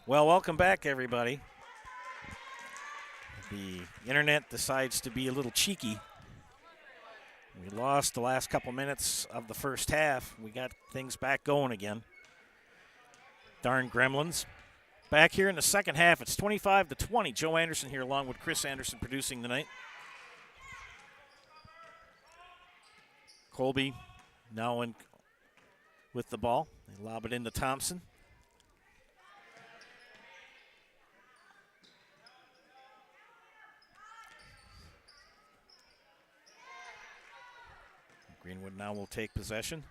Well, welcome back, everybody. The internet decides to be a little cheeky. We lost the last couple minutes of the first half. We got things back going again. Darn gremlins. Back here in the second half, it's 25-20. Joe Anderson here along with Chris Anderson producing tonight. Colby now in with the ball. They lob it into Thompson. Greenwood now will take possession.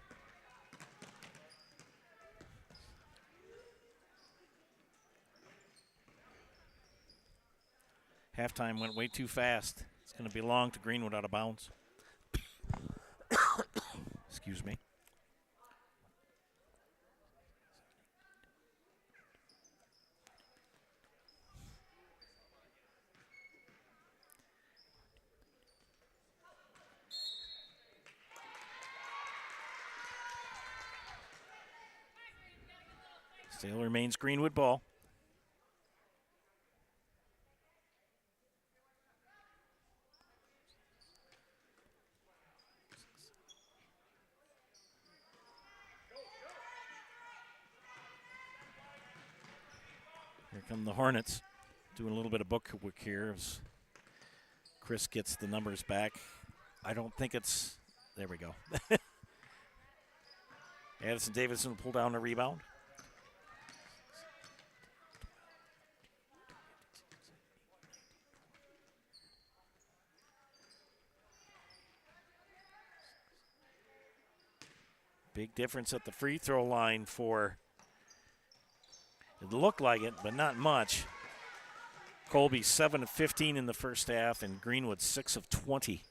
Halftime went way too fast. It's going to belong to Greenwood out of bounds. Excuse me. Still remains Greenwood ball. Here come the Hornets. Doing a little bit of book work here as Chris gets the numbers back. I don't think it's, there we go. Addison Davidson will pull down the rebound. Big difference at the free throw line for, it looked like it, but not much. Colby 7 of 15 in the first half, and Greenwood 6 of 20.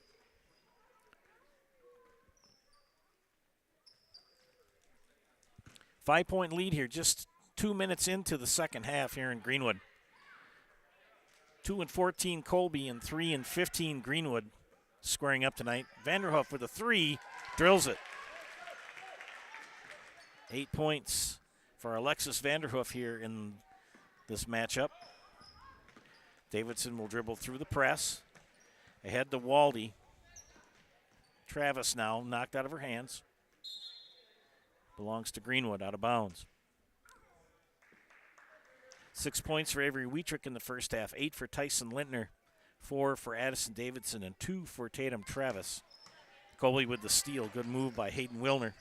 Five-point lead here, just 2 minutes into the second half here in Greenwood. 2 and 14 Colby and 3 and 15 Greenwood squaring up tonight. Vanderhoof with a three, drills it. 8 points for Alexis Vanderhoof here in this matchup. Davidson will dribble through the press. Ahead to Waldy. Travis now knocked out of her hands. Belongs to Greenwood, out of bounds. 6 points for Avery Wietrich in the first half. 8 for Tyson Lintner. 4 for Addison Davidson and 2 for Tatum Travis. Colby with the steal. Good move by Hayden Wilner.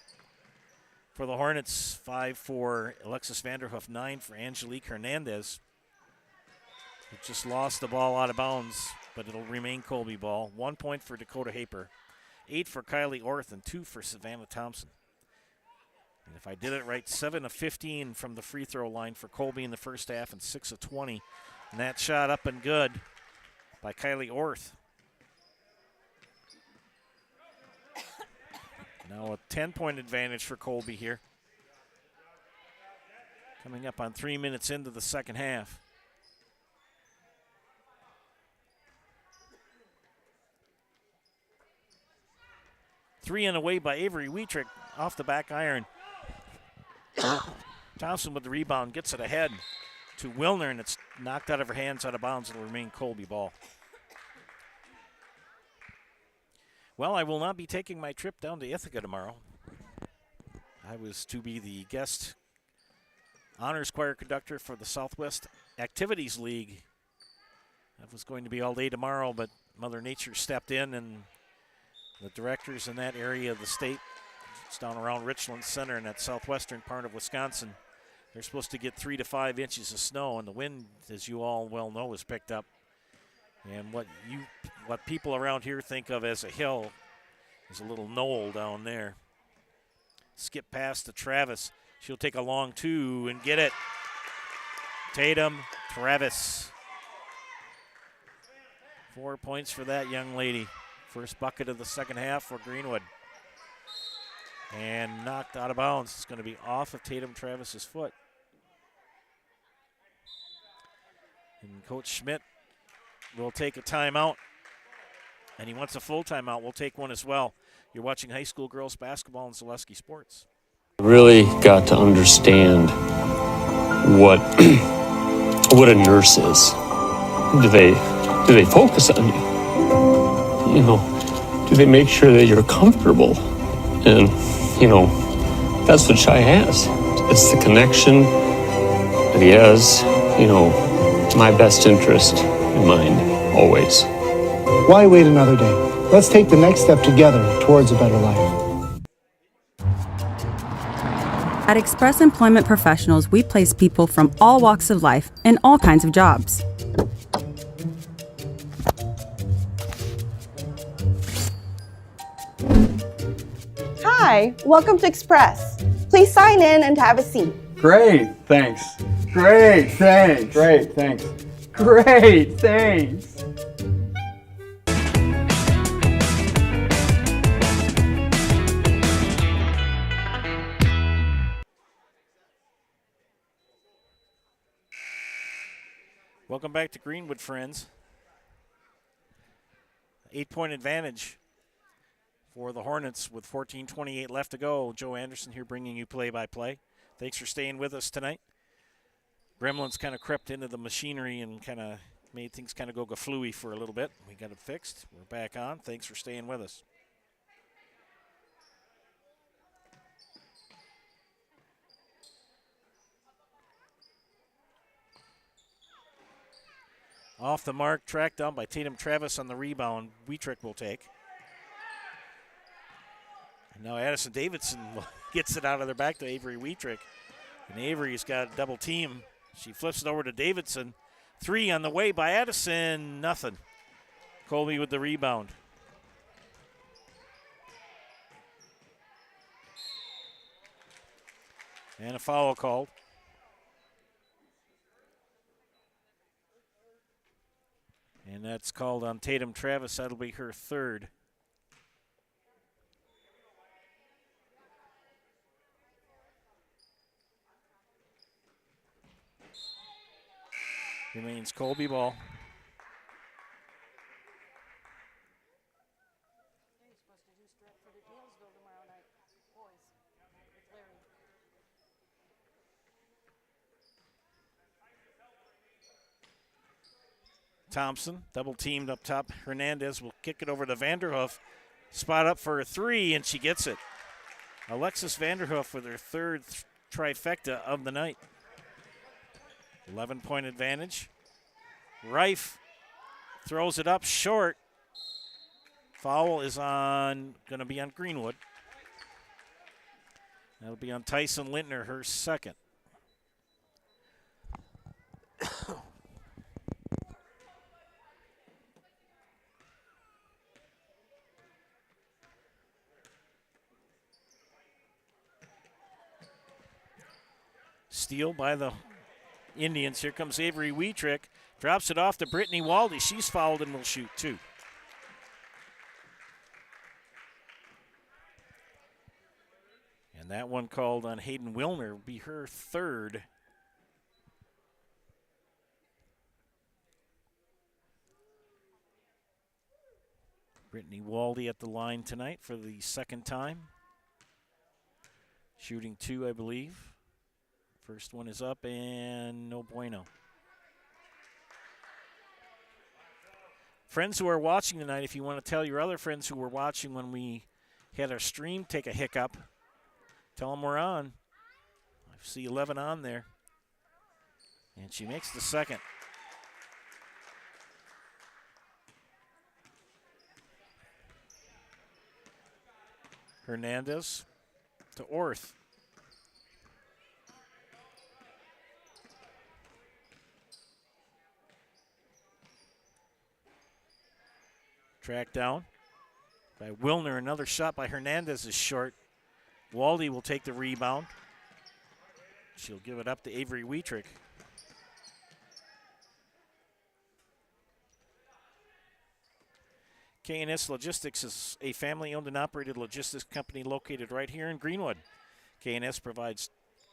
For the Hornets, 5 for Alexis Vanderhoof, 9 for Angelique Hernandez. Who just lost the ball out of bounds, but it'll remain Colby ball. 1 point for Dakota Haper, 8 for Kylie Orth, and 2 for Savannah Thompson. And if I did it right, 7 of 15 from the free throw line for Colby in the first half and 6 of 20. And that shot up and good by Kylie Orth. Now a 10-point advantage for Colby here. Coming up on 3 minutes into the second half. Three and away by Avery Wietrich off the back iron. Thompson with the rebound gets it ahead to Wilner, and it's knocked out of her hands, out of bounds. It'll remain Colby ball. Well, I will not be taking my trip down to Ithaca tomorrow. I was to be the guest honors choir conductor for the Southwest Activities League. That was going to be all day tomorrow, but Mother Nature stepped in, and the directors in that area of the state, it's down around Richland Center in that southwestern part of Wisconsin, they're supposed to get 3 to 5 inches of snow, and the wind, as you all well know, is picked up. And what people around here think of as a hill is a little knoll down there. Skip past to Travis. She'll take a long two and get it. Tatum Travis. 4 points for that young lady. First bucket of the second half for Greenwood. And knocked out of bounds. It's going to be off of Tatum Travis's foot. And Coach Schmidt will take a timeout, and he wants a full timeout. We'll take one as well. You're watching high school girls basketball on Zaleski Sports. Really got to understand what what a nurse is. Do they focus on you? You know, do they make sure that you're comfortable? And, you know, that's what Shai has. It's the connection that he has, you know, my best interest in mind, always. Why wait another day? Let's take the next step together towards a better life. At Express Employment Professionals, we place people from all walks of life in all kinds of jobs. Hi, welcome to Express. Please sign in and have a seat. Great, thanks. Great, thanks. Great, thanks. Great, thanks. Welcome back to Greenwood, friends. 8-point advantage for the Hornets with 14:28 left to go. Joe Anderson here bringing you play-by-play. Thanks for staying with us tonight. Gremlins kind of crept into the machinery and kind of made things kind of go gaflooey for a little bit. We got it fixed. We're back on. Thanks for staying with us. Off the mark, tracked down by Tatum Travis on the rebound. Wietrich will take. And now Addison Davidson gets it out of their back to Avery Wietrich. And Avery's got a double team. She flips it over to Davidson. 3 on the way by Addison. Nothing. Colby with the rebound. And a foul called. And that's called on Tatum Travis. That'll be her third. Remains Colby ball. Thompson, double teamed up top. Hernandez will kick it over to Vanderhoof. Spot up for a 3, and she gets it. Alexis Vanderhoof with her third trifecta of the night. 11-point advantage. Reif throws it up short. Foul is going to be on Greenwood. That'll be on Tyson Lintner, her second. Steal by the Indians. Here comes Avery Wietrich. Drops it off to Brittany Waldy. She's fouled and will shoot 2. And that one called on Hayden Wilner will be her third. Brittany Waldy at the line tonight for the second time. Shooting 2, I believe. First one is up and no bueno. Friends who are watching tonight, if you want to tell your other friends who were watching when we had our stream take a hiccup, tell them we're on. I see 11 on there. And she makes the second. Hernandez to Orth. Track down by Wilner. Another shot by Hernandez is short. Waldy will take the rebound. She'll give it up to Avery Wietrich. K&S Logistics is a family-owned and operated logistics company located right here in Greenwood. K&S provides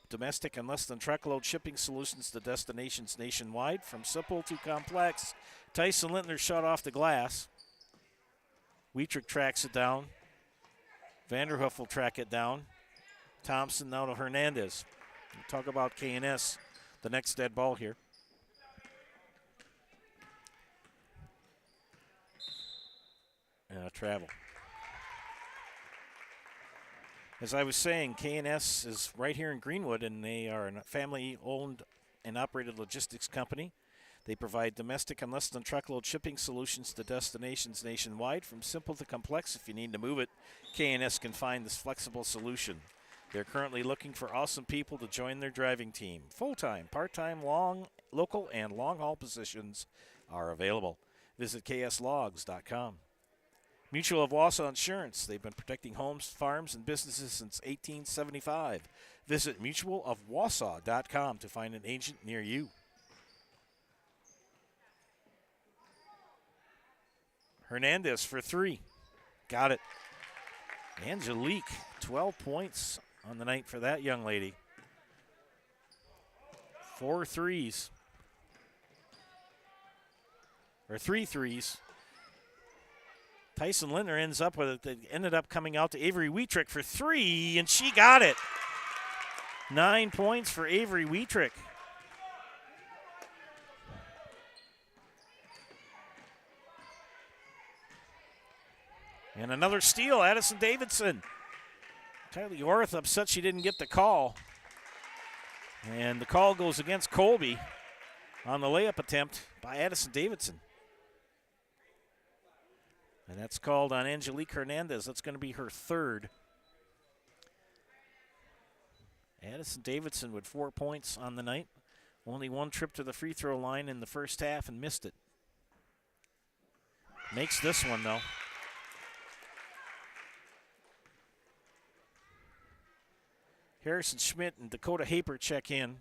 domestic and less than truckload shipping solutions to destinations nationwide, from simple to complex. Tyson Lintner shot off the glass. Wietrich tracks it down. Vanderhoof will track it down. Thompson now to Hernandez. We'll talk about K&S, the next dead ball here. travel. As I was saying, K&S is right here in Greenwood, and they are a family-owned and operated logistics company. They provide domestic and less than truckload shipping solutions to destinations nationwide. From simple to complex, if you need to move it, K&S can find this flexible solution. They're currently looking for awesome people to join their driving team. Full-time, part-time, local, and long-haul positions are available. Visit kslogs.com. Mutual of Wausau Insurance. They've been protecting homes, farms, and businesses since 1875. Visit mutualofwausau.com to find an agent near you. Hernandez for 3. Got it. Angelique, 12 points on the night for that young lady. 4 threes. Or 3 threes. Tyson Lintner ends up with it. They ended up coming out to Avery Wietrick for 3, and she got it. 9 points for Avery Wietrick. And another steal, Addison Davidson. Kylie Orth upset she didn't get the call. And the call goes against Colby on the layup attempt by Addison Davidson. And that's called on Angelique Hernandez. That's going to be her 3rd. Addison Davidson with 4 points on the night. Only 1 trip to the free throw line in the first half and missed it. Makes this one, though. Harrison Schmidt and Dakota Haper check in,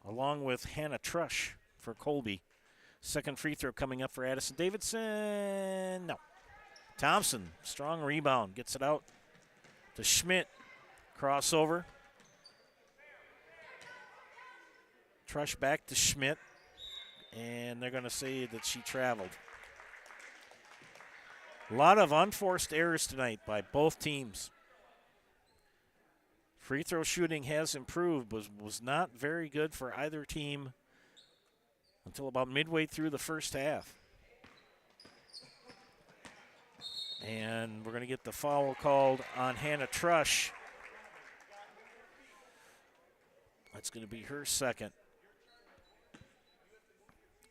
along with Hannah Trush for Colby. Second free throw coming up for Addison Davidson. No. Thompson, strong rebound, gets it out to Schmidt. Crossover. Trush back to Schmidt, and they're going to say that she traveled. A lot of unforced errors tonight by both teams. Free throw shooting has improved, was not very good for either team until about midway through the first half. And we're going to get the foul called on Hannah Trush. That's going to be her 2nd.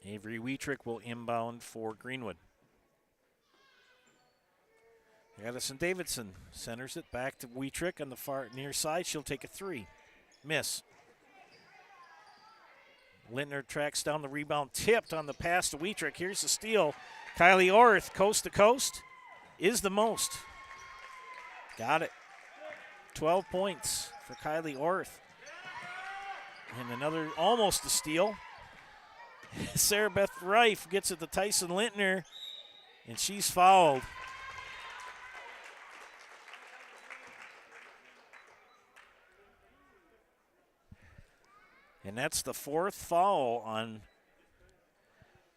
Avery Wietrick will inbound for Greenwood. Addison Davidson centers it back to Wietrick on the far near side. She'll take a 3. Miss. Lintner tracks down the rebound, tipped on the pass to Wietrick. Here's the steal. Kylie Orth, coast to coast, is the most. Got it. 12 points for Kylie Orth. And another, almost a steal. Sarah Beth Reif gets it to Tyson Lintner, and she's fouled. And that's the 4th foul on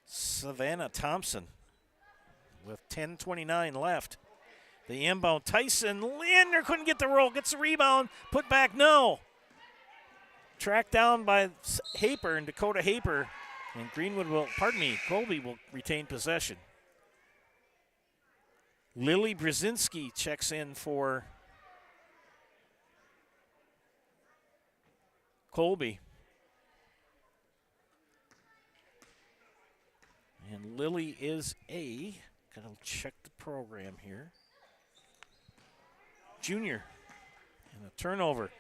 Savannah Thompson with 10:29 left. The inbound, Tyson Lintner couldn't get the roll, gets the rebound, put back, no. Tracked down by Haper and Dakota Haper, and Colby will retain possession. Lily Brzezinski checks in for Colby. And Lily is gotta check the program here, junior. And a turnover.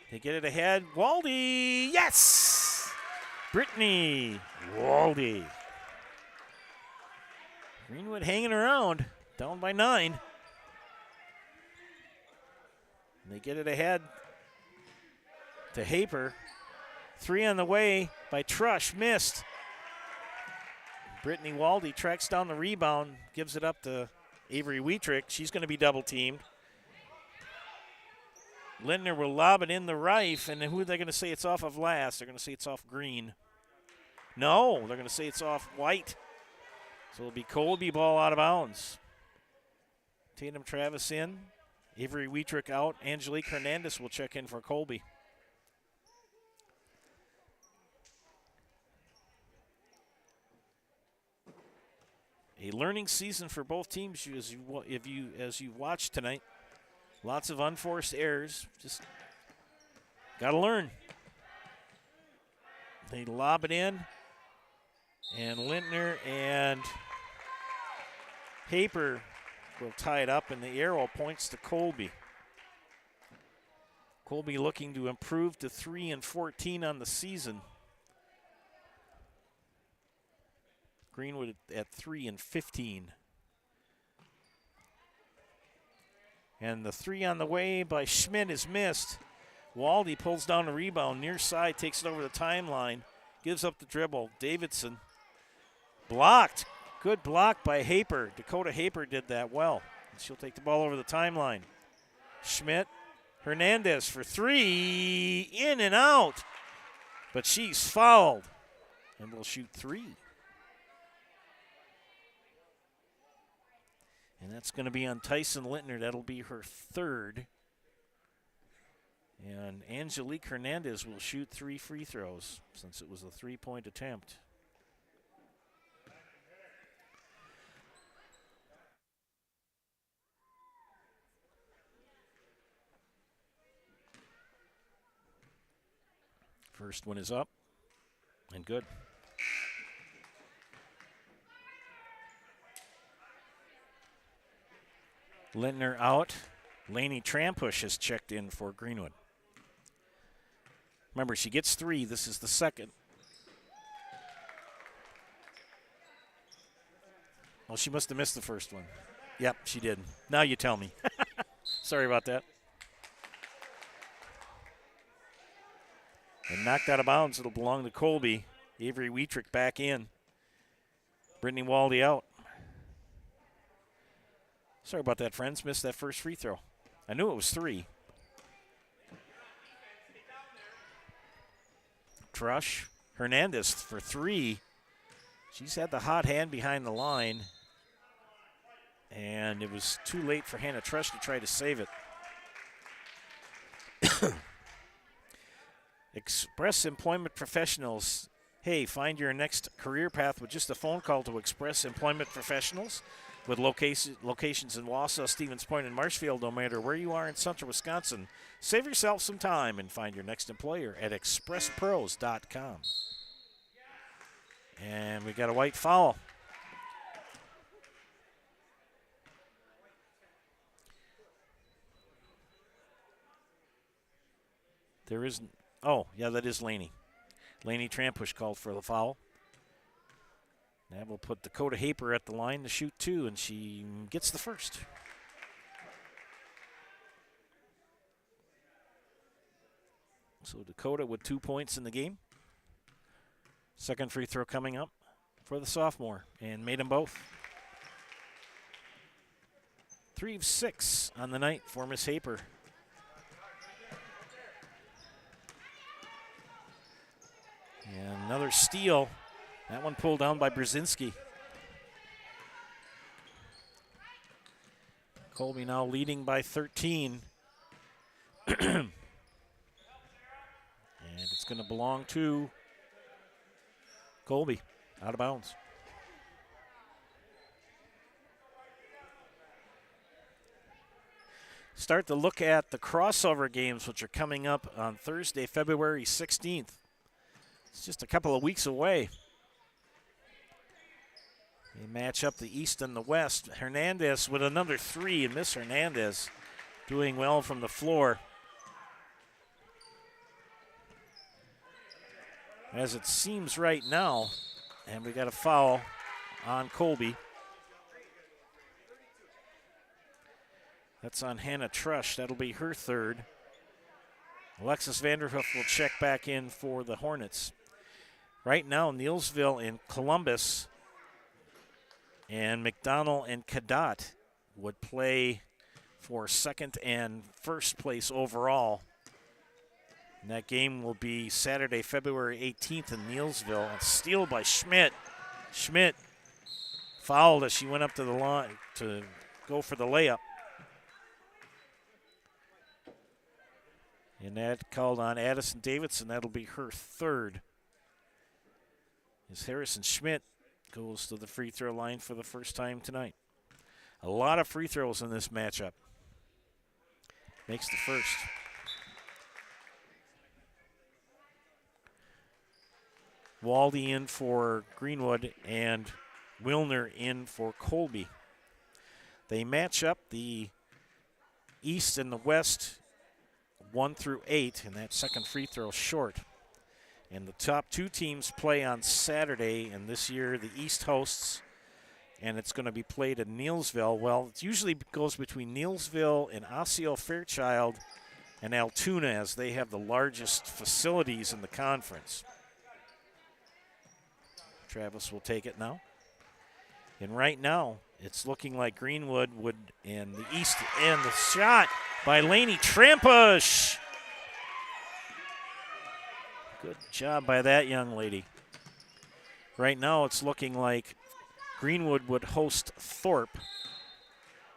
They get it ahead. Waldy, yes! Brittany Waldy. Greenwood hanging around, down by 9. And they get it ahead to Haper. 3 on the way by Trush, missed. Brittany Waldy tracks down the rebound, gives it up to Avery Wietrick. She's going to be double teamed. Lintner will lob it in the Reif, and then who are they going to say it's off of last? They're going to say it's off Green. No, they're going to say it's off White. So it'll be Colby ball out of bounds. Tatum Travis in, Avery Wietrick out. Angelique Hernandez will check in for Colby. a learning season for both teams as you watch tonight. Lots of unforced errors. Just got to learn. They lob it in, and Lintner and Haper will tie it up, and the arrow points to Colby. Colby looking to improve to 3-14 on the season. Greenwood at 3-15. And the three on the way by Schmidt is missed. Waldy pulls down the rebound, near side, takes it over the timeline, gives up the dribble. Davidson blocked. Good block by Haper. Dakota Haper did that well. And she'll take the ball over the timeline. Schmidt, Hernandez for three, in and out. But she's fouled and will shoot three. And that's going to be on Tyson Lintner. That'll be her third. And Angelique Hernandez will shoot 3 free throws since it was a 3-point attempt. First one is up and good. Lintner out. Lainey Trampush has checked in for Greenwood. Remember, she gets 3. This is the second. Well, she must have missed the first one. Yep, she did. Now you tell me. Sorry about that. And knocked out of bounds. It'll belong to Colby. Avery Wietrich back in. Brittany Waldy out. Sorry about that, friends. Missed that first free throw. I knew it was 3. Trush. Hernandez for 3. She's had the hot hand behind the line. And it was too late for Hannah Trush to try to save it. Express Employment Professionals. Hey, find your next career path with just a phone call to Express Employment Professionals. With locations in Wausau, Stevens Point, and Marshfield, no matter where you are in central Wisconsin, save yourself some time and find your next employer at expresspros.com. And we got a white foul. There isn't. Oh, yeah, that is Laney. Laney Trampush called for the foul. That will put Dakota Haper at the line to shoot 2, and she gets the first. So Dakota with 2 points in the game. Second free throw coming up for the sophomore, and made them both. 3 of 6 on the night for Miss Haper. And another steal. That one pulled down by Brzezinski. Colby now leading by 13. And it's going to belong to Colby, out of bounds. Start to look at the crossover games, which are coming up on Thursday, February 16th. It's just a couple of weeks away. They match up the East and the West. Hernandez with another 3, and Miss Hernandez doing well from the floor. As it seems right now, and we got a foul on Colby. That's on Hannah Trush. That'll be her third. Alexis Vanderhoof will check back in for the Hornets. Right now, Neillsville and Columbus and McDonald and Cadott would play for second and first place overall. And that game will be Saturday, February 18th in Neillsville. A steal by Schmidt. Schmidt fouled as she went up to the line to go for the layup. And that called on Addison Davidson. That'll be her third. As Harrison Schmidt goes to the free throw line for the first time tonight. A lot of free throws in this matchup. Makes the first. Waldy in for Greenwood and Wilner in for Colby. They match up the East and the West 1 through 8, and that second free throw short. And the top two teams play on Saturday, and this year the East hosts, and it's going to be played in Neillsville. Well, it usually goes between Neillsville and Osseo Fairchild and Altoona, as they have the largest facilities in the conference. Travis will take it now. And right now, it's looking like Greenwood would in the East, and the shot by Lainey Trampush. Good job by that young lady. Right now, it's looking like Greenwood would host Thorpe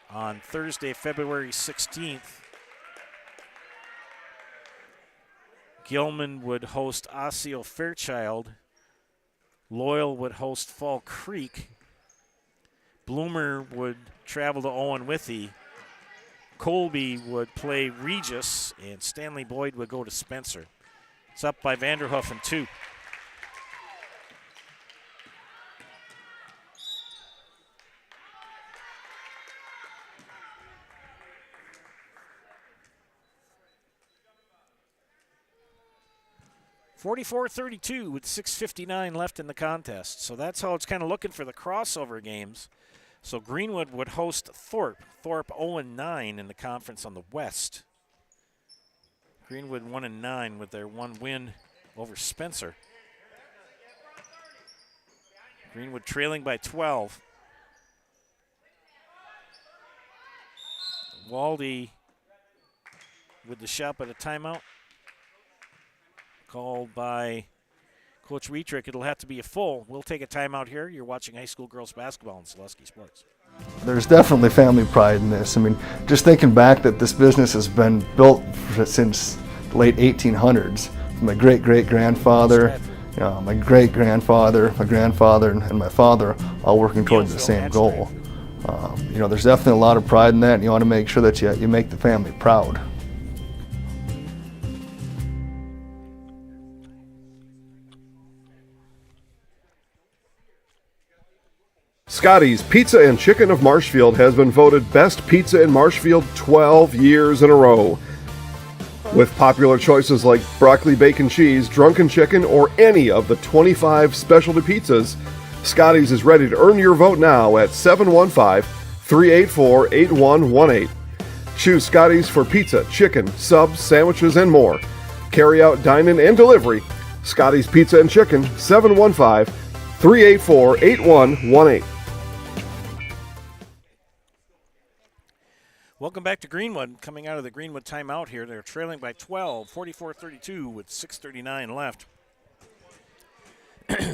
on Thursday, February 16th. Gilman would host Osseo Fairchild. Loyal would host Fall Creek. Bloomer would travel to Owen Withee. Colby would play Regis, and Stanley Boyd would go to Spencer. It's up by Vanderhoof and 2. (44-32) with 6:59 left in the contest. So that's how it's kind of looking for the crossover games. So Greenwood would host Thorpe. Thorpe 0-9 in the conference on the West. Greenwood 1-9 with their one win over Spencer. Greenwood trailing by 12. Waldy with the shot but a timeout. Called by Coach Wietrich. It'll have to be a full. We'll take a timeout here. You're watching high school girls basketball on Selesky Sports. There's definitely family pride in this. I mean, just thinking back that this business has been built since the late 1800s. My great-great-grandfather, my great-grandfather, my grandfather, and my father all working towards the same goal. There's definitely a lot of pride in that, and you want to make sure that you make the family proud. Scotty's Pizza and Chicken of Marshfield has been voted Best Pizza in Marshfield 12 years in a row. With popular choices like broccoli bacon cheese, drunken chicken, or any of the 25 specialty pizzas, Scotty's is ready to earn your vote now at 715-384-8118. Choose Scotty's for pizza, chicken, subs, sandwiches, and more. Carry out, dine-in, and delivery. Scotty's Pizza and Chicken, 715-384-8118. Welcome back to Greenwood. Coming out of the Greenwood timeout here. They're trailing by 12, 44-32 with 6:39 left.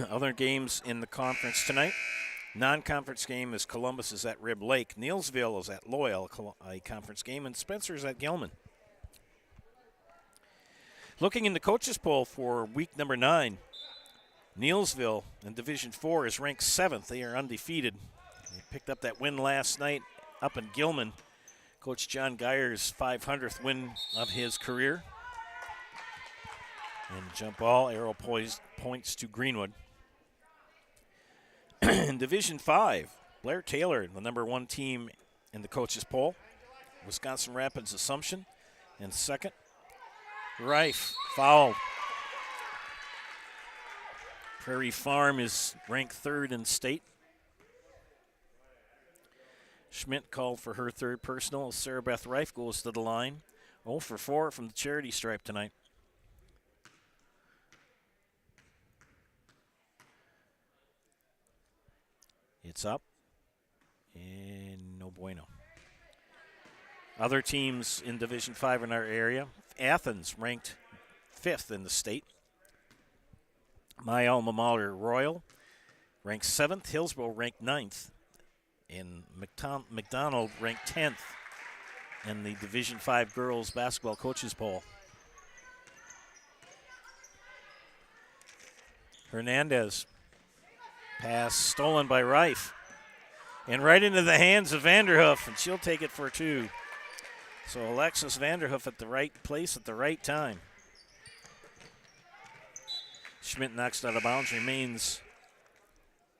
Other games in the conference tonight. Non-conference game is Columbus is at Rib Lake. Neillsville is at Loyal, a conference game, and Spencer's at Gilman. Looking in the coaches poll for week number 9, Neillsville in Division 4 is ranked 7th. They are undefeated. They picked up that win last night up in Gilman. Coach John Geyer's 500th win of his career. And jump ball, arrow points to Greenwood. In Division 5, Blair Taylor, the number 1 team in the coaches poll. Wisconsin Rapids Assumption in second. Rife fouled. Prairie Farm is ranked 3rd in state. Schmidt called for her 3rd personal. Sarah Beth Rife goes to the line. 0 for 4 from the charity stripe tonight. It's up. And no bueno. Other teams in Division 5 in our area. Athens ranked 5th in the state. My alma mater, Royal, ranked 7th. Hillsborough ranked 9th. And McDonald ranked 10th in the Division 5 girls basketball coaches poll. Hernandez Pass stolen by Reif. And right into the hands of Vanderhoof, and she'll take it for 2. So Alexis Vanderhoof at the right place at the right time. Schmidt knocks it out of bounds, remains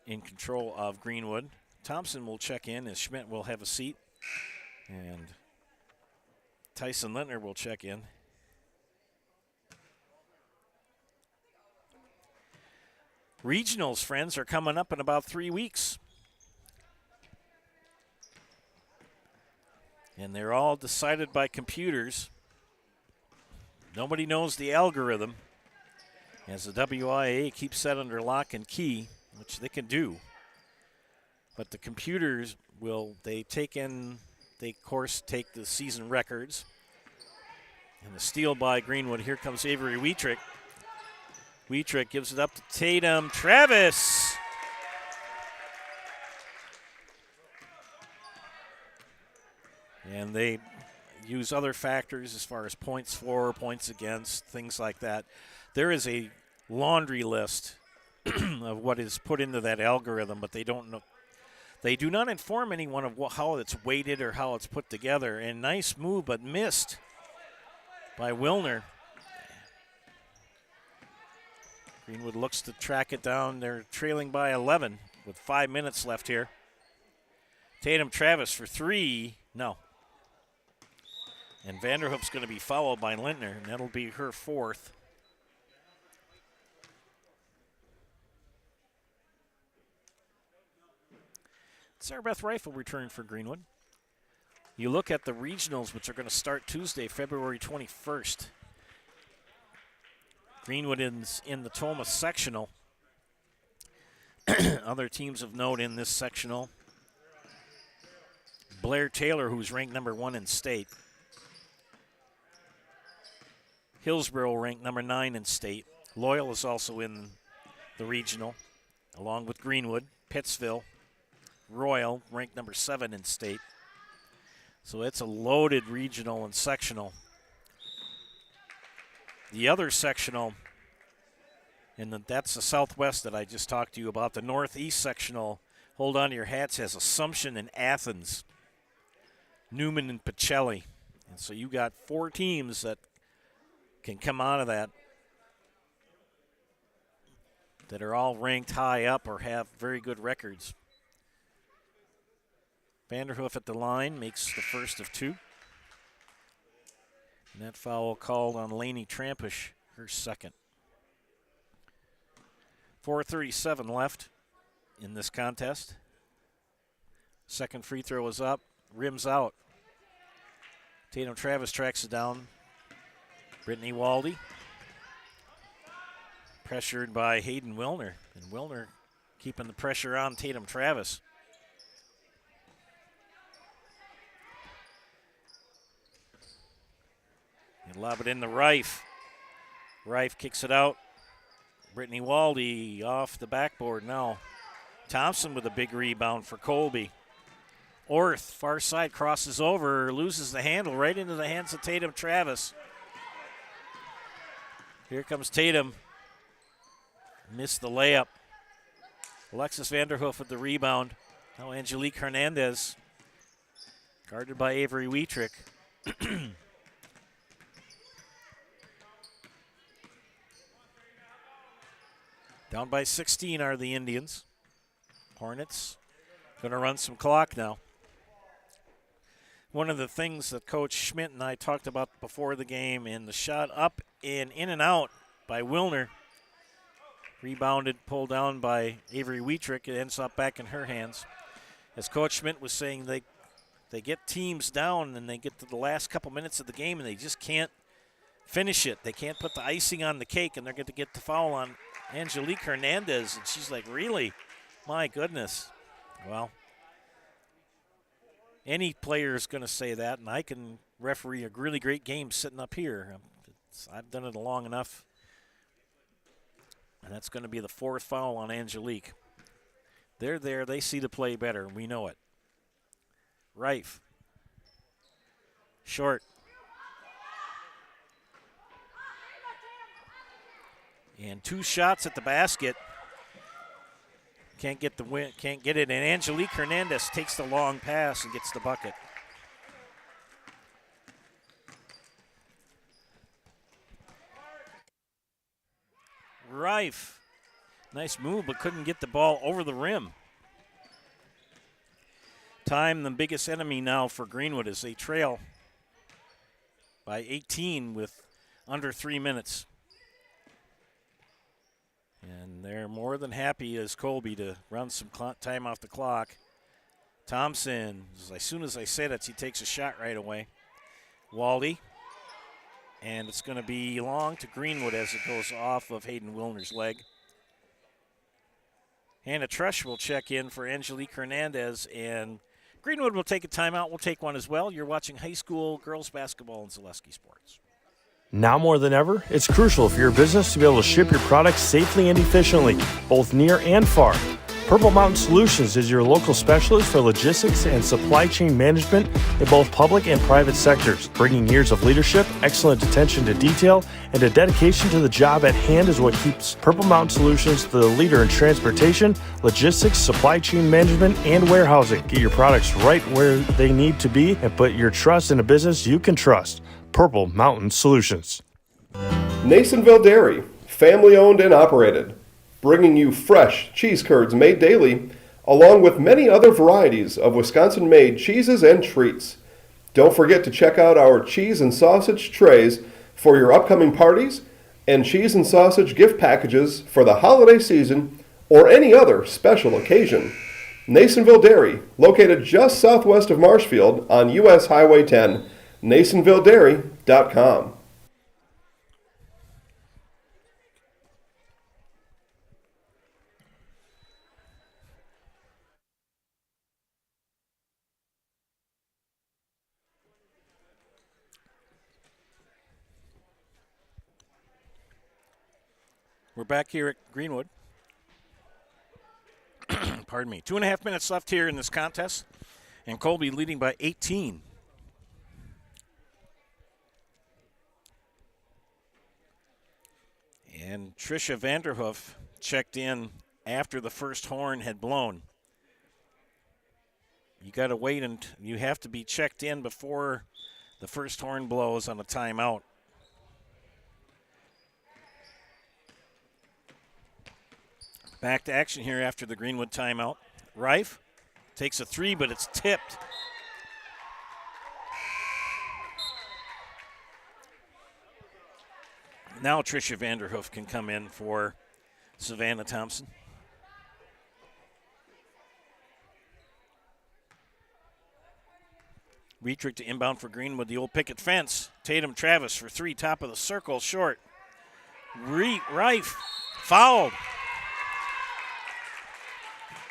in control of Greenwood. Thompson will check in as Schmidt will have a seat. And Tyson Lintner will check in. Regionals, friends, are coming up in about 3 weeks. And they're all decided by computers. Nobody knows the algorithm, as the WIAA keeps that under lock and key, which they can do. But the computers they of course take the season records. And the steal by Greenwood. Here comes Avery Wietrick. Wietrick gives it up to Tatum Travis. And they use other factors as far as points for, points against, things like that. There is a laundry list of what is put into that algorithm, but they don't know. They do not inform anyone of how it's weighted or how it's put together. And nice move, but missed by Wilner. Greenwood looks to track it down. They're trailing by 11 with 5 minutes left here. Tatum Travis for 3. No. And Vanderhoof's going to be fouled by Lintner, and that'll be her 4th. Sarah Beth Rifle return for Greenwood. You look at the regionals, which are going to start Tuesday, February 21st. Greenwood is in the Toma sectional. Other teams of note in this sectional. Blair Taylor, who's ranked number 1 in state. Hillsborough ranked number 9 in state. Loyal is also in the regional, along with Greenwood. Pittsville, Royal ranked number 7 in state. So it's a loaded regional and sectional. The other sectional, and that's the Southwest that I just talked to you about. The Northeast sectional, hold on to your hats, has Assumption and Athens, Newman and Pacelli. And so you got 4 teams that can come out of that are all ranked high up or have very good records. Vanderhoof at the line makes the first of 2. And that foul called on Lainey Trampish, her second. 4:37 left in this contest. Second free throw is up, rims out. Tatum Travis tracks it down. Brittany Waldy, pressured by Hayden Wilner. And Wilner keeping the pressure on Tatum Travis. And lob it in the Reif. Reif kicks it out. Brittany Waldy off the backboard now. Thompson with a big rebound for Colby. Orth, far side, crosses over, loses the handle right into the hands of Tatum Travis. Here comes Tatum. Missed the layup. Alexis Vanderhoof with the rebound. Now Angelique Hernandez, guarded by Avery Wietrick. Down by 16 are the Indians. Hornets going to run some clock now. One of the things that Coach Schmidt and I talked about before the game, and the shot up and in and out by Wilner. Rebounded, pulled down by Avery Wietrick. It ends up back in her hands. As Coach Schmidt was saying, they get teams down and they get to the last couple minutes of the game and they just can't finish it. They can't put the icing on the cake, and they're going to get the foul on Angelique Hernandez. And she's like, really? My goodness. Well, any player is going to say that, and I can referee a really great game sitting up here. I've done it long enough. And that's going to be the 4th foul on Angelique. They're there. They see the play better. We know it. Reif. Short. And 2 shots at the basket. Can't get the win, can't get it, and Angelique Hernandez takes the long pass and gets the bucket. Reif, nice move, but couldn't get the ball over the rim. Time, the biggest enemy now for Greenwood, as they trail by 18 with under 3 minutes. And they're more than happy as Colby to run some time off the clock. Thompson, as soon as I say that, he takes a shot right away. Waldy. And it's going to be long to Greenwood as it goes off of Hayden Wilner's leg. Hannah Trush will check in for Angelique Hernandez, and Greenwood will take a timeout. We'll take one as well. You're watching high school girls basketball in Zaleski Sports. Now more than ever, it's crucial for your business to be able to ship your products safely and efficiently, both near and far. Purple Mountain Solutions is your local specialist for logistics and supply chain management in both public and private sectors. Bringing years of leadership, excellent attention to detail, and a dedication to the job at hand is what keeps Purple Mountain Solutions the leader in transportation, logistics, supply chain management, and warehousing. Get your products right where they need to be and put your trust in a business you can trust. Purple Mountain Solutions. Nasonville Dairy, family owned and operated, bringing you fresh cheese curds made daily, along with many other varieties of Wisconsin-made cheeses and treats. Don't forget to check out our cheese and sausage trays for your upcoming parties and cheese and sausage gift packages for the holiday season or any other special occasion. Nasonville Dairy, located just southwest of Marshfield on U.S. Highway 10, NasonvilleDairy.com. We're back here at Greenwood. Pardon me. 2.5 minutes left here in this contest, and Colby leading by 18. And Tricia Vanderhoof checked in after the first horn had blown. You got to wait, and you have to be checked in before the first horn blows on a timeout. Back to action here after the Greenwood timeout. Reif takes a three, but it's tipped. Now Tricia Vanderhoof can come in for Savannah Thompson. Wietrich to inbound for Greenwood, the old picket fence. Tatum Travis for three, top of the circle, short. Reif fouled.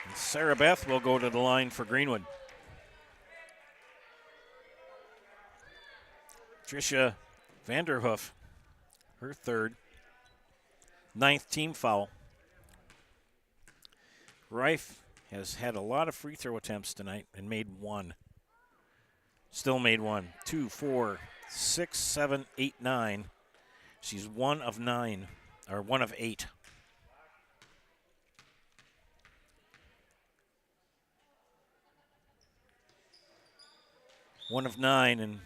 And Sarah Beth will go to the line for Greenwood. Tricia Vanderhoof, her third, 9th team foul. Reif has had a lot of free throw attempts tonight and made one. Still made one. 2, 4, 6, 7, 8, 9. She's 1 of 9, or 1 of 8. One of 9, and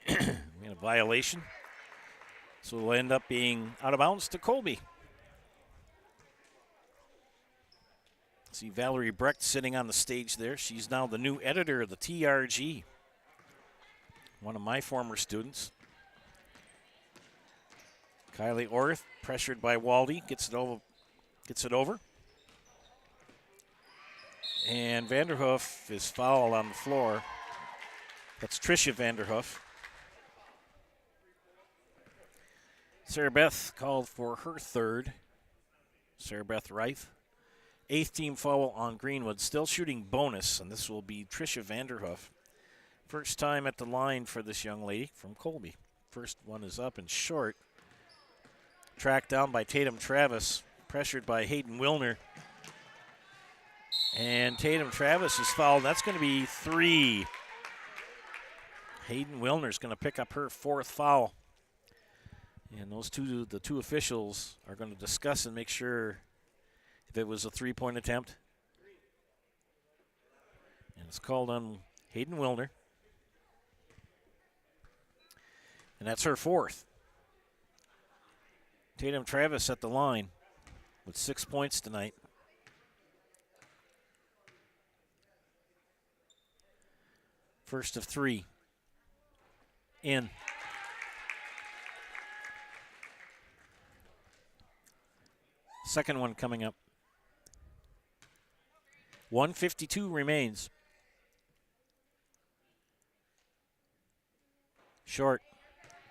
we had a violation. So it'll end up being out of bounds to Colby. See Valerie Brecht sitting on the stage there. She's now the new editor of the TRG. One of my former students. Kylie Orth, pressured by Waldy, gets it over. And Vanderhoof is fouled on the floor. That's Tricia Vanderhoof. Sarah Beth called for her third. Sarah Beth Reif. 8th team foul on Greenwood. Still shooting bonus, and this will be Tricia Vanderhoof. First time at the line for this young lady from Colby. First one is up and short. Tracked down by Tatum Travis. Pressured by Hayden Wilner. And Tatum Travis is fouled. That's going to be 3. Hayden Wilner's going to pick up her 4th foul. And the two officials are going to discuss and make sure if it was a three-point attempt. And it's called on Hayden Wilner. And that's her fourth. Tatum Travis at the line with 6 points tonight. First of three. In. Second one coming up. 1:52 remains. Short.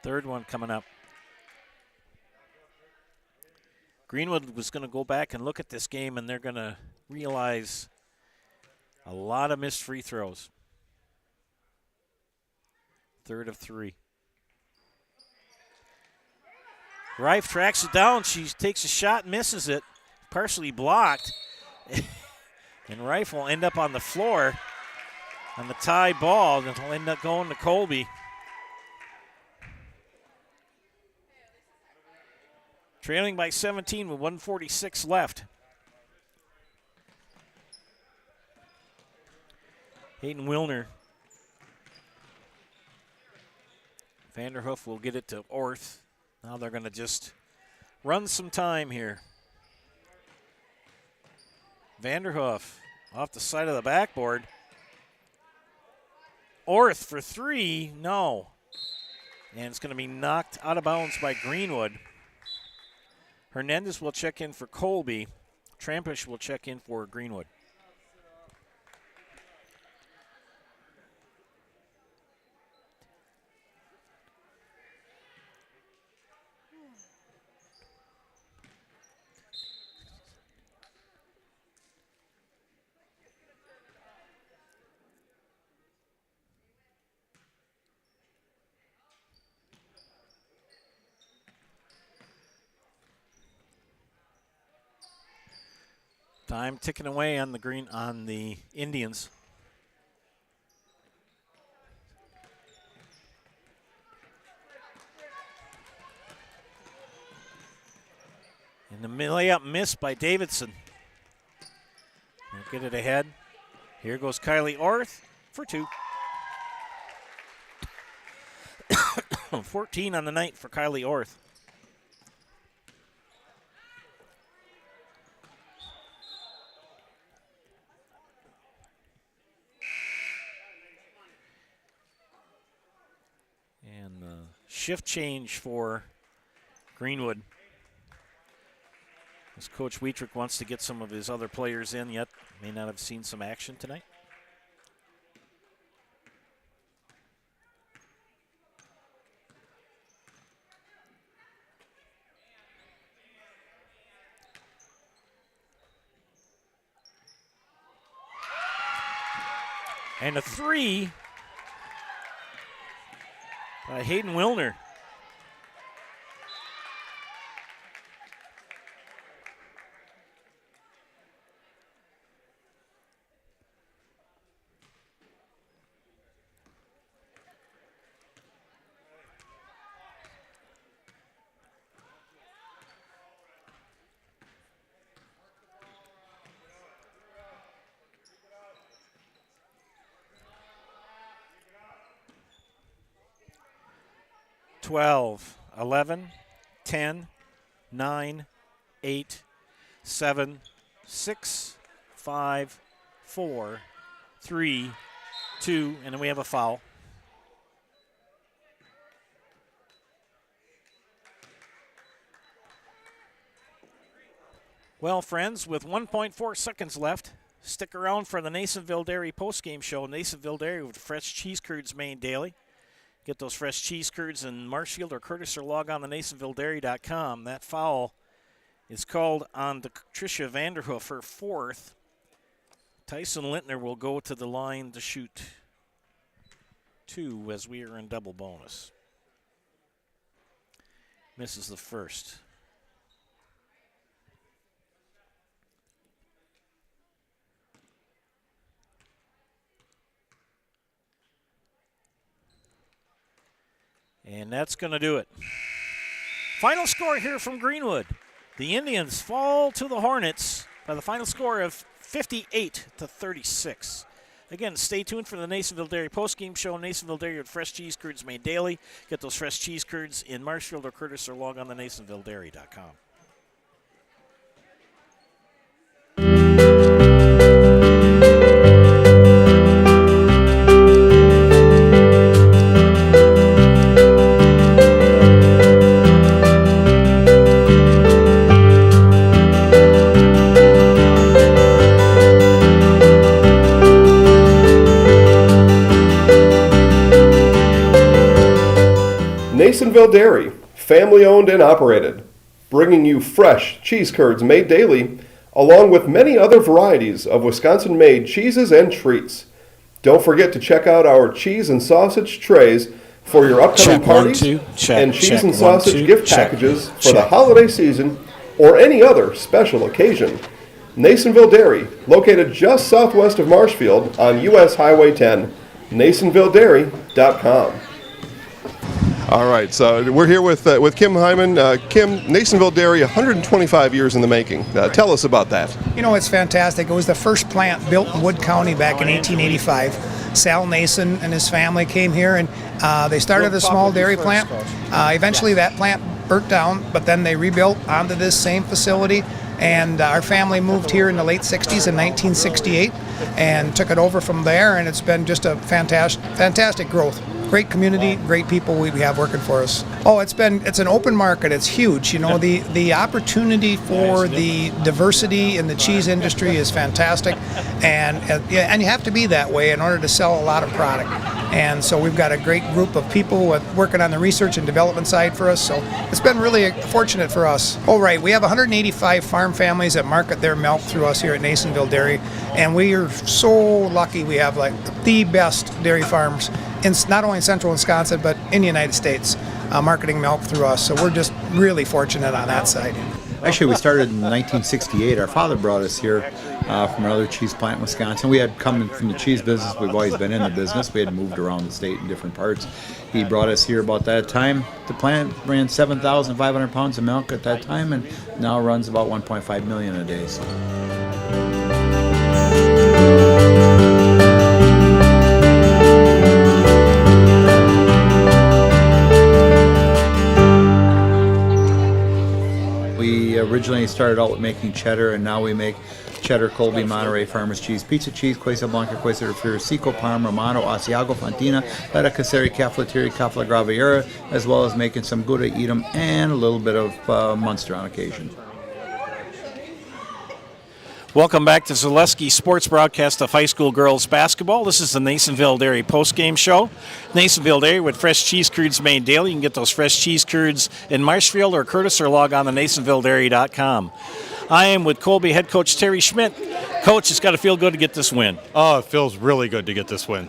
Third one coming up. Greenwood was going to go back and look at this game, and they're going to realize a lot of missed free throws. Third of three. Reif tracks it down. She takes a shot, misses it, partially blocked. And Reif will end up on the floor on the tie ball. It'll end up going to Colby. Trailing by 17 with 1:46 left. Hayden Wilner. Vanderhoof will get it to Orth. Now they're going to just run some time here. Vanderhoof off the side of the backboard. Orth for three, no. And it's going to be knocked out of bounds by Greenwood. Hernandez will check in for Colby. Trampish will check in for Greenwood. Time ticking away on the Indians. And the layup missed by Davidson. They'll get it ahead. Here goes Kylie Orth for two. 14 on the night for Kylie Orth. And the shift change for Greenwood. As Coach Wietrich wants to get some of his other players in yet. May not have seen some action tonight. And a three by Hayden Wilner. Twelve, 11, 10, 9, 8, 7, 6, 5, 4, 3, 2, and then we have a foul. Well, friends, with 1.4 seconds left, stick around for the Nasonville Dairy postgame show. Nasonville Dairy with fresh cheese curds made daily. Get those fresh cheese curds in Marshfield or Curtis or log on to NasonvilleDairy.com. That foul is called on to Tricia Vanderhoof, her fourth. Tyson Lintner will go to the line to shoot two as we are in double bonus. Misses the first. And that's going to do it. Final score here from Greenwood. The Indians fall to the Hornets by the final score of 58-36. Again, stay tuned for the Nasonville Dairy postgame show. Nasonville Dairy with fresh cheese curds made daily. Get those fresh cheese curds in Marshfield or Curtis, or log on to NasonvilleDairy.com. Nasonville Dairy, family owned and operated, bringing you fresh cheese curds made daily, along with many other varieties of Wisconsin-made cheeses and treats. Don't forget to check out our cheese and sausage trays for your upcoming parties and cheese and sausage gift packages for the holiday season or any other special occasion. Nasonville Dairy, located just southwest of Marshfield on US Highway 10, NasonvilleDairy.com. All right, so we're here with Kim Hyman. Kim, Nasonville Dairy, 125 years in the making. Tell us about that. You know, it's fantastic. It was the first plant built in Wood County back in 1885. Sal Nason and his family came here, and they started a small dairy plant. Eventually that plant burnt down, but then they rebuilt onto this same facility, and our family moved here in the late 60s in 1968 and took it over from there, and it's been just a fantastic growth. Great community, great people we have working for us. Oh, it's an open market. It's huge. You know, the opportunity for the diversity in the cheese industry is fantastic, and you have to be that way in order to sell a lot of product. And so we've got a great group of people working on the research and development side for us. So it's been really fortunate for us. Oh, right. We have 185 farm families that market their milk through us here at Nasonville Dairy, and we are so lucky. We have like the best dairy farms in not only in central Wisconsin but in the United States, marketing milk through us. So we're just really fortunate on that side. Actually, we started in 1968. Our father brought us here from another cheese plant in Wisconsin. We had come from the cheese business. We've always been in the business. We had moved around the state in different parts. He brought us here about that time. The plant ran 7,500 pounds of milk at that time, and now runs about 1.5 million a day. So. Originally started out with making cheddar, and now we make cheddar, Colby, Monterey, Farmers Cheese, Pizza Cheese, Quesa Blanca, Quesa Refrier, Seco, Parm, Romano, Asiago, Fontina, Feta Caseri, Cafetieri, Cafla Graviera, as well as making some Gouda Edam and a little bit of Munster on occasion. Welcome back to Zaleski Sports Broadcast of high school girls basketball. This is the Nasonville Dairy postgame show. Nasonville Dairy with fresh cheese curds made daily. You can get those fresh cheese curds in Marshfield or Curtis, or log on to NasonvilleDairy.com. I am with Colby head coach Terry Schmidt. Coach, it's got to feel good to get this win. Oh, it feels really good to get this win.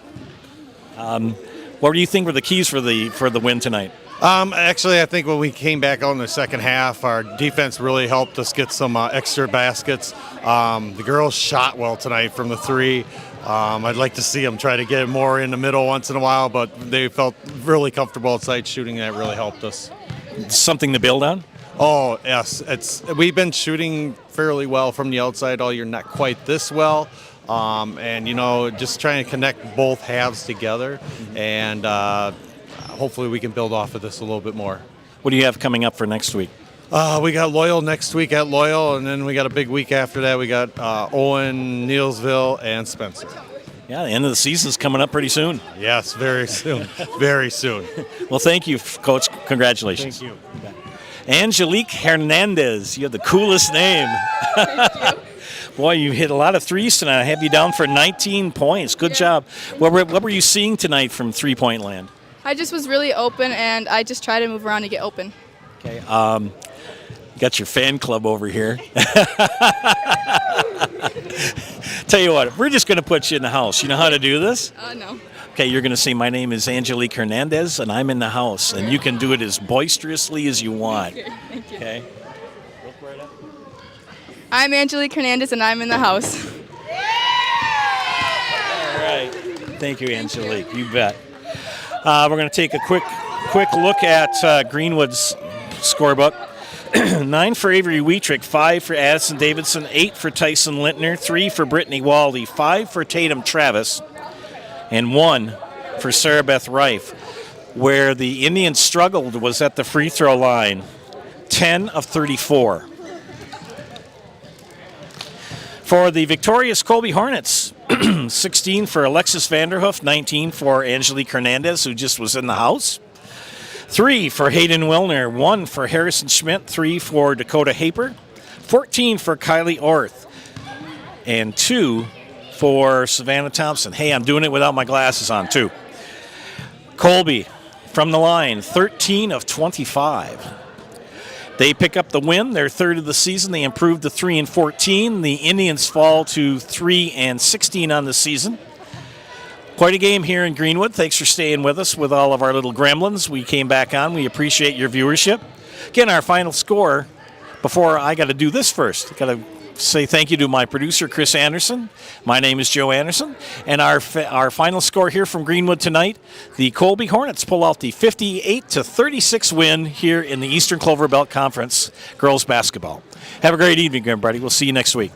What do you think were the keys for the win tonight? Actually, I think when we came back out in the second half, our defense really helped us get some extra baskets. The girls shot well tonight from the three. I'd like to see them try to get it more in the middle once in a while, but they felt really comfortable outside shooting, and that really helped us. Something to build on? Oh, yes. We've been shooting fairly well from the outside all year, not quite this well. And, you know, just trying to connect both halves together, and hopefully we can build off of this a little bit more. What do you have coming up for next week? We got Loyal next week at Loyal, and then we got a big week after that. We got Owen, Neilsville, and Spencer. Yeah, the end of the season's coming up pretty soon. Yes, very soon. Very soon. Well, thank you, Coach. Congratulations. Thank you. Angelique Hernandez. You have the coolest name. Thank you. Boy, you hit a lot of threes tonight. I have you down for 19 points. Good job. What were you seeing tonight from three-point land? I just was really open, and I just try to move around to get open. Okay. Got your fan club over here. Tell you what, we're just going to put you in the house. You know how to do this? No. Okay, you're going to say, my name is Angelique Hernandez, and I'm in the house. And you can do it as boisterously as you want. Okay, thank you. Okay? I'm Angelique Hernandez, and I'm in the house. All right. Thank you, Angelique. You bet. We're going to take a quick look at Greenwood's scorebook. 9 for Avery Wietrick, 5 for Addison Davidson, 8 for Tyson Lintner, 3 for Brittany Waldy, 5 for Tatum Travis, and 1 for Sarah Beth Reif. Where the Indians struggled was at the free throw line, 10 of 34. For the victorious Colby Hornets, 16 for Alexis Vanderhoof, 19 for Angelique Hernandez, who just was in the house. 3 for Hayden Wilner, 1 for Harrison Schmidt, 3 for Dakota Haper, 14 for Kylie Orth, and 2 for Savannah Thompson. Hey, I'm doing it without my glasses on, too. Colby, from the line, 13 of 25. They pick up the win, their third of the season. They improved to 3-14. The Indians fall to 3-16 on the season. Quite a game here in Greenwood. Thanks for staying with us with all of our little gremlins. We came back on. We appreciate your viewership. Again, our final score, before I got to do this first, got to say thank you to my producer, Chris Anderson. My name is Joe Anderson. And our final score here from Greenwood tonight, the Colby Hornets pull out the 58-36 win here in the Eastern Clover Belt Conference girls basketball. Have a great evening, everybody. We'll see you next week.